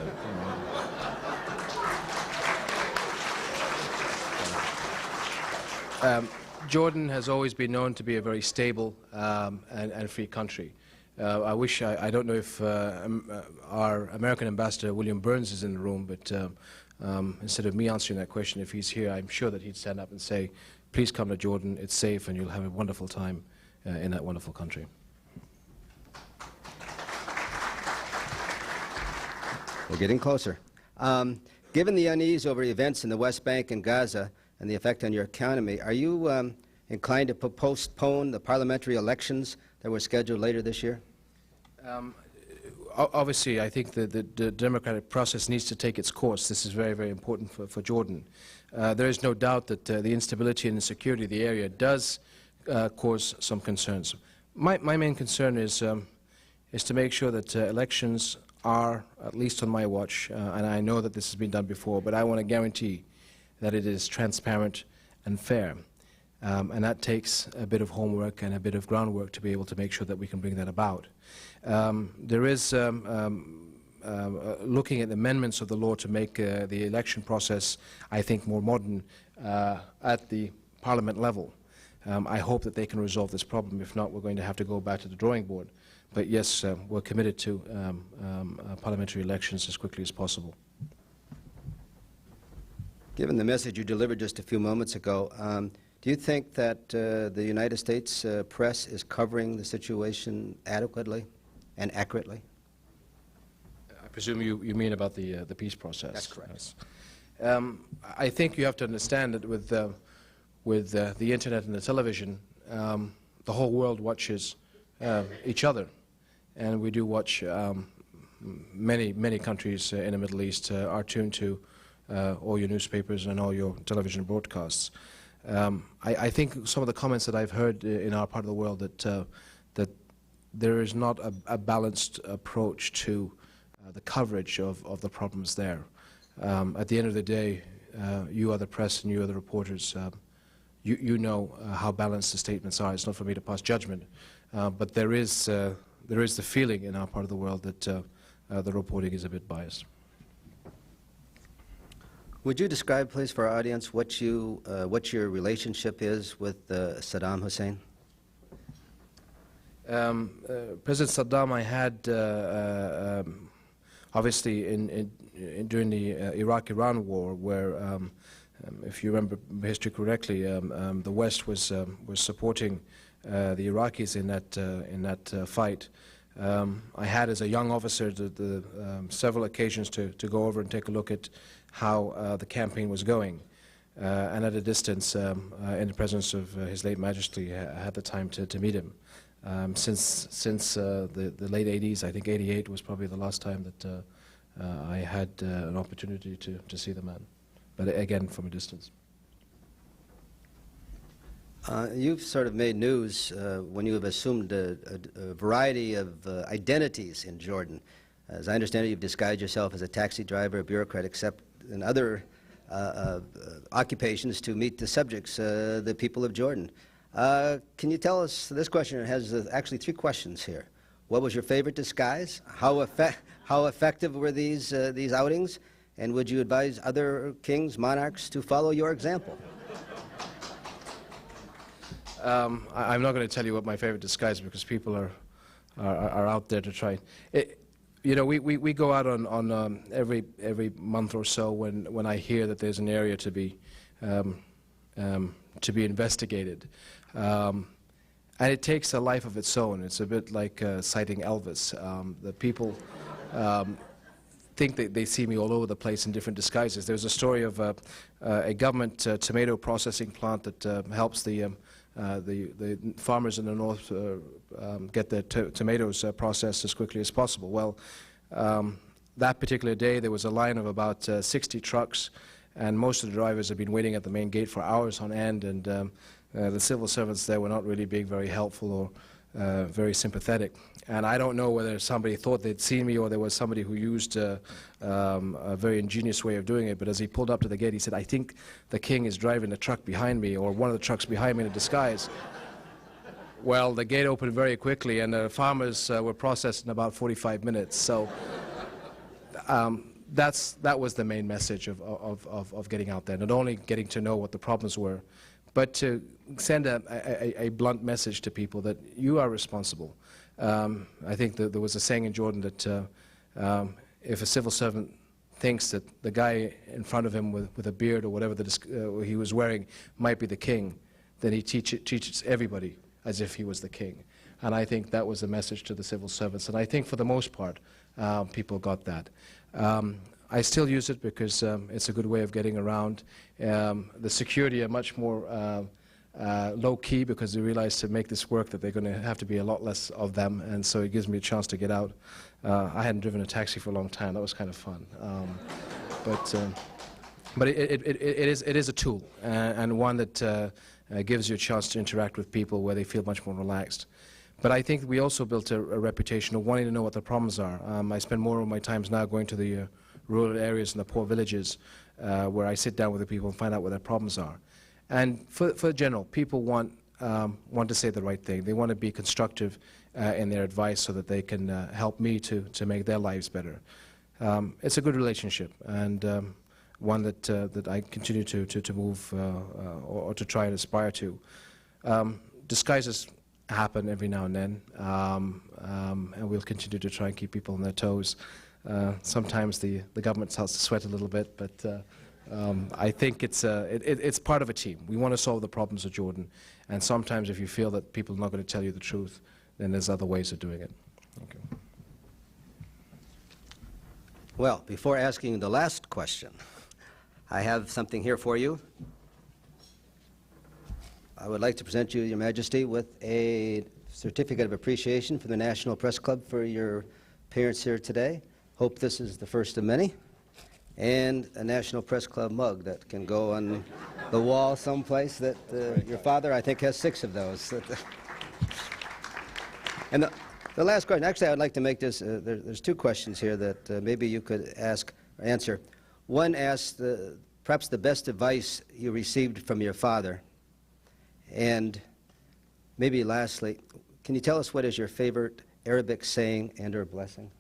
Jordan has always been known to be a very stable and free country. I don't know if our American ambassador, William Burns, is in the room, but instead of me answering that question, if he's here, I'm sure that he'd stand up and say, please come to Jordan, it's safe, and you'll have a wonderful time in that wonderful country. We're getting closer. Given the unease over events in the West Bank and Gaza and the effect on your economy, are you inclined to postpone the parliamentary elections that were scheduled later this year? Obviously, I think the democratic process needs to take its course. This is very, very important for Jordan. There is no doubt that the instability and insecurity of the area does cause some concerns. My main concern is to make sure that elections are, at least on my watch, and I know that this has been done before, but I want to guarantee that it is transparent and fair. And that takes a bit of homework and a bit of groundwork to be able to make sure that we can bring that about. There is looking at amendments of the law to make the election process, I think, more modern at the parliament level. I hope that they can resolve this problem. If not, we're going to have to go back to the drawing board. But yes, we're committed to parliamentary elections as quickly as possible. Given the message you delivered just a few moments ago, do you think that the United States press is covering the situation adequately and accurately? I presume you mean about the peace process. That's correct. Yes. I think you have to understand that with the internet and the television, the whole world watches each other, and we do watch many countries in the Middle East are tuned to all your newspapers and all your television broadcasts. I think some of the comments that I've heard in our part of the world that there is not a balanced approach to the coverage of the problems there. At the end of the day, you are the press and you are the reporters. You know how balanced the statements are. It's not for me to pass judgment, but there is the feeling in our part of the world that the reporting is a bit biased. Would you describe, please, for our audience what your relationship is with Saddam Hussein? President Saddam, I had obviously during the Iraq-Iran war, where if you remember history correctly, the West was supporting the Iraqis in that fight. I had, as a young officer, several occasions to go over and take a look at how the campaign was going. And at a distance, in the presence of His late Majesty, I had the time to meet him. Since the late 80s, I think 88 was probably the last time that I had an opportunity to see the man, but again, from a distance. You've sort of made news when you have assumed a variety of identities in Jordan. As I understand it, you've disguised yourself as a taxi driver, a bureaucrat, except in other occupations to meet the subjects, the people of Jordan. Can you tell us, this question has actually 3 questions here. What was your favorite disguise? How effective were these outings? And would you advise other kings, monarchs, to follow your example? I'm not going to tell you what my favorite disguise is, because people are out there to try. You know, we go out on every month or so when I hear that there's an area to be investigated, and it takes a life of its own. It's a bit like citing Elvis. The people think that they see me all over the place in different disguises. There's a story of a government tomato processing plant that helps the farmers in the north get their tomatoes processed as quickly as possible. Well, that particular day there was a line of about 60 trucks, and most of the drivers had been waiting at the main gate for hours on end, and the civil servants there were not really being very helpful or very sympathetic. And I don't know whether somebody thought they'd seen me or there was somebody who used a very ingenious way of doing it, but as he pulled up to the gate, he said, "I think the king is driving the truck behind me, or one of the trucks behind me in a disguise." Well, the gate opened very quickly, and the farmers were processed in about 45 minutes. So that was the main message of getting out there, not only getting to know what the problems were, but to send a blunt message to people that you are responsible. I think that there was a saying in Jordan that if a civil servant thinks that the guy in front of him with a beard or whatever he was wearing might be the king, then he teaches everybody as if he was the king. And I think that was the message to the civil servants. And I think for the most part, people got that. I still use it because it's a good way of getting around. The security are much more low-key, because they realize to make this work that they're going to have to be a lot less of them, and so it gives me a chance to get out. I hadn't driven a taxi for a long time. That was kind of fun. But it is a tool, and one that gives you a chance to interact with people where they feel much more relaxed. But I think we also built a reputation of wanting to know what the problems are. I spend more of my times now going to the rural areas and the poor villages where I sit down with the people and find out what their problems are. And for general, people want to say the right thing. They want to be constructive in their advice so that they can help me to make their lives better. It's a good relationship, and one that I continue to move or to try and aspire to. Disguises happen every now and then, and we'll continue to try and keep people on their toes. Sometimes the government starts to sweat a little bit, but I think it's part of a team. We want to solve the problems of Jordan, and sometimes if you feel that people are not going to tell you the truth, then there's other ways of doing it. Okay. Well, before asking the last question, I have something here for you. I would like to present you, Your Majesty, with a certificate of appreciation from the National Press Club for your appearance here today. Hope this is the first of many. and a National Press Club mug that can go on the wall someplace. That your father, I think, has 6 of those. And the last question, actually, I'd like to make this, there's 2 questions here that maybe you could ask or answer. One asks perhaps the best advice you received from your father. And maybe lastly, can you tell us what is your favorite Arabic saying and or blessing?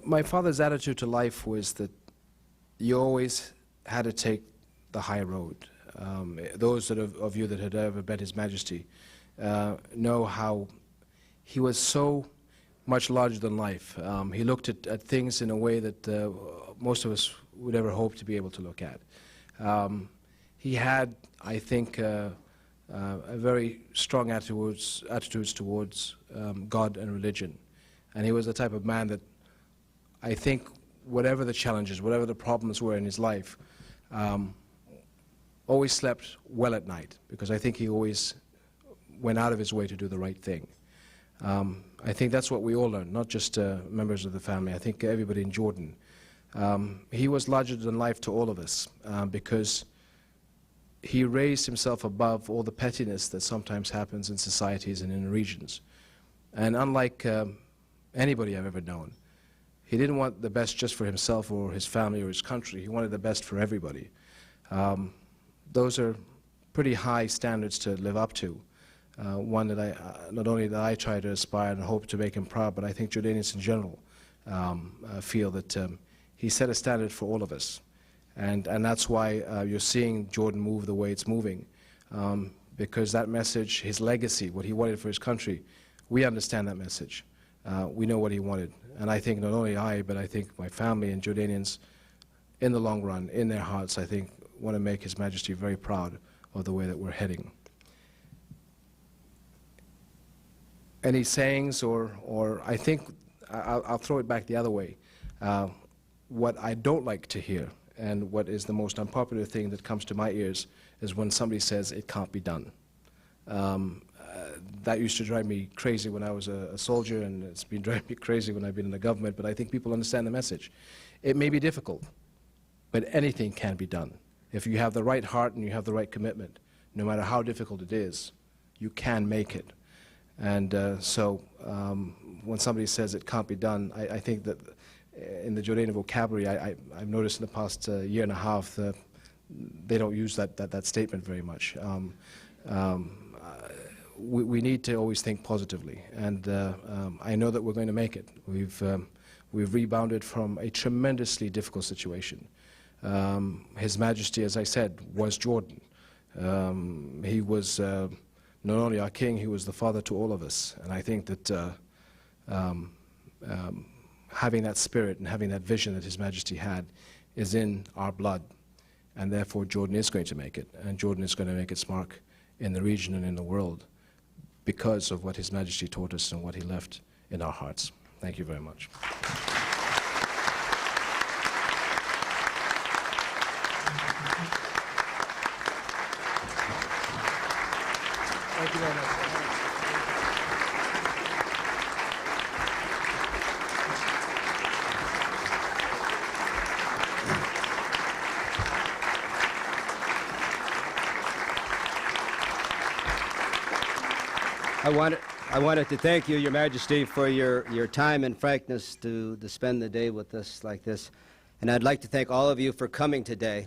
My father's attitude to life was that you always had to take the high road. Those of you that had ever met His Majesty know how he was so much larger than life. He looked at things in a way that most of us would ever hope to be able to look at. He had, I think, a very strong attitudes towards God and religion. And he was the type of man that I think whatever the challenges, whatever the problems were in his life, always slept well at night, because I think he always went out of his way to do the right thing. I think that's what we all learned, not just members of the family. I think everybody in Jordan. He was larger than life to all of us, because he raised himself above all the pettiness that sometimes happens in societies and in regions. And unlike anybody I've ever known, he didn't want the best just for himself or his family or his country. He wanted the best for everybody. Those are pretty high standards to live up to. One that not only that I try to aspire and hope to make him proud, but I think Jordanians in general feel that he set a standard for all of us. And that's why you're seeing Jordan move the way it's moving, because that message, his legacy, what he wanted for his country, we understand that message. We know what he wanted. And I think not only I, but I think my family and Jordanians, in the long run, in their hearts, I think, want to make His Majesty very proud of the way that we're heading. Any sayings, or I think I'll throw it back the other way. What I don't like to hear, and what is the most unpopular thing that comes to my ears, is when somebody says it can't be done. That used to drive me crazy when I was a soldier, and it's been driving me crazy when I've been in the government, but I think people understand the message. It may be difficult, but anything can be done. If you have the right heart and you have the right commitment, no matter how difficult it is, you can make it. And so when somebody says it can't be done, I think that in the Jordanian vocabulary, I've noticed in the past year and a half, they don't use that statement very much. We need to always think positively, and I know that we're going to make it. We've rebounded from a tremendously difficult situation. His Majesty, as I said, was Jordan. He was not only our king, he was the father to all of us, and I think that having that spirit and having that vision that His Majesty had is in our blood, and therefore Jordan is going to make it, and Jordan is going to make its mark in the region and in the world, because of what His Majesty taught us and what he left in our hearts. Thank you very much. Thank you very much. I wanted to thank you, Your Majesty, for your time and frankness to spend the day with us like this. And I'd like to thank all of you for coming today.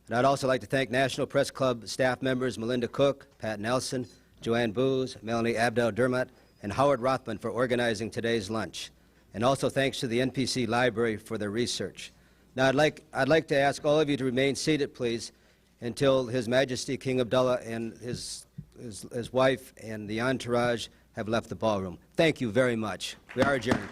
And I'd also like to thank National Press Club staff members Melinda Cook, Pat Nelson, Joanne Booz, Melanie Abdel-Dermat, and Howard Rothman for organizing today's lunch. And also thanks to the NPC Library for their research. Now I'd like to ask all of you to remain seated, please, until His Majesty King Abdullah and his wife and the entourage have left the ballroom. Thank you very much. We are adjourned.